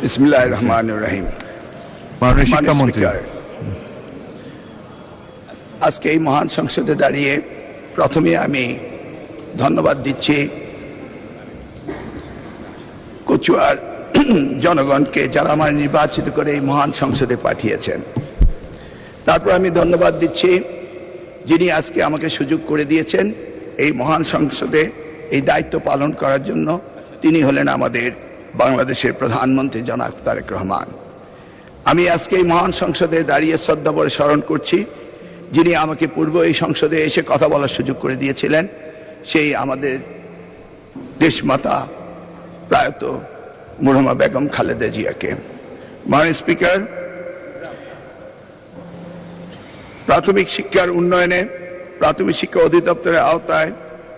বিসমিল্লাহির রহমানির রহিম। মাননীয় শিক্ষামন্ত্রী, আজকে এই মহান সংসদে দাঁড়িয়ে প্রথমে আমি ধন্যবাদ দিচ্ছি কচুয়ার জনগণকে, যারা আমার নির্বাচিত করে এই মহান সংসদে পাঠিয়েছেন। তারপর আমি ধন্যবাদ দিচ্ছি যিনি আজকে আমাকে সুযোগ করে দিয়েছেন এই মহান সংসদে এই দায়িত্ব পালন করার জন্য। তিনি হলেন আমাদের বাংলাদেশের প্রধানমন্ত্রী জনাব তারেক রহমান। আমি আজকে এই মহান সংসদে দাঁড়িয়ে শ্রদ্ধাভরে স্মরণ করছি যিনি আমাকে পূর্ব এই সংসদে এসে কথা বলার সুযোগ করে দিয়েছিলেন, সেই আমাদের দেশমাতা প্রয়াত মরহুমা বেগম খালেদা জিয়াকে। মাননীয় স্পিকার, প্রাথমিক শিক্ষার উন্নয়নে প্রাথমিক শিক্ষা অধিদপ্তরের আওতায়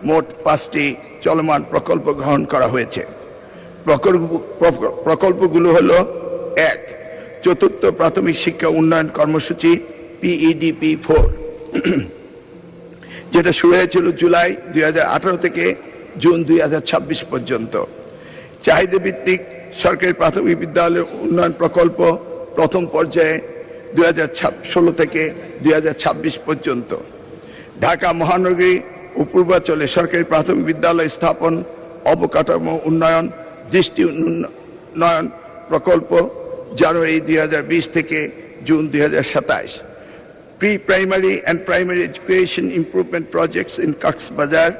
মোট 5টি চলমান প্রকল্প গ্রহণ করা হয়েছে। প্রকল্পগুলো হলো: 1. চতুর্থ প্রাথমিক শিক্ষা উন্নয়ন কর্মসূচি PEDP4, যেটা শুরু হয়েছিল জুলাই 2018 থেকে জুন 2026 পর্যন্ত। চাহিদা ভিত্তিক সরকারি প্রাথমিক বিদ্যালয়ের উন্নয়ন প্রকল্প প্রথম পর্যায়ে 2016 থেকে 2026 পর্যন্ত। ঢাকা মহানগরী ও পূর্বাঞ্চলে সরকারি প্রাথমিক বিদ্যালয় স্থাপন, অবকাঠামো উন্নয়ন, দৃষ্টি উন্নয়ন প্রকল্প জানুয়ারি 2020 থেকে June 2027। Pre-primary and primary education improvement projects in Coxbazar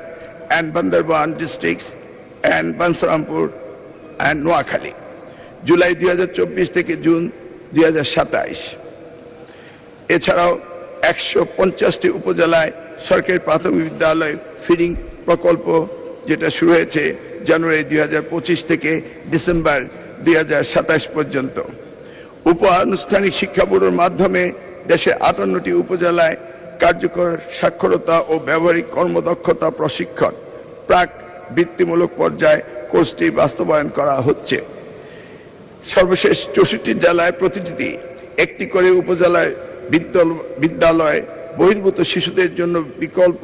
and Bandarban districts and Bansarampur and Noakhali, July 2024 থেকে জুন 2027। এছাড়াও 150টি উপজেলায় সরকারি প্রাথমিক বিদ্যালয় ফিডিং প্রকল্প, যেটা শুরু হয়েছে জানুয়ারি 2025 থেকে ডিসেম্বর 2027 পর্যন্ত। উপ-আনুষ্ঠানিক শিক্ষা ব্যুরোর মাধ্যমে দেশের 58টি উপজেলায় কার্যকর সাক্ষরতা ও ব্যবহারিক কর্মদক্ষতা প্রশিক্ষণ প্রাক বৃত্তিমূলক পর্যায়ে কোর্সটি বাস্তবায়ন করা হচ্ছে। সর্বশেষ 64 জেলায় প্রতিটি একটি করে উপজেলায় বিদ্যালয় বহির্ভূত শিশুদের জন্য বিকল্প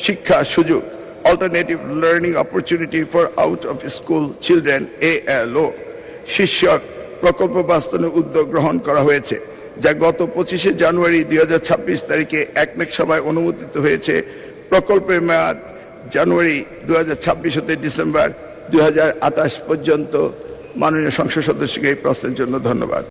শিক্ষা সুযোগ, alternative learning opportunity for out of school children ALO শীর্ষক প্রকল্প বাস্তবায়নের উদ্যোগ গ্রহণ করা হয়েছে, যা গত 25শে জানুয়ারি 2026 তারিখে একনেক সভায় অনুমোদিত হয়েছে। প্রকল্পের মেয়াদ জানুয়ারি 2026 হতে ডিসেম্বর 2028 পর্যন্ত। মাননীয় সংসদ সদস্যকে এই প্রশ্নের জন্য ধন্যবাদ।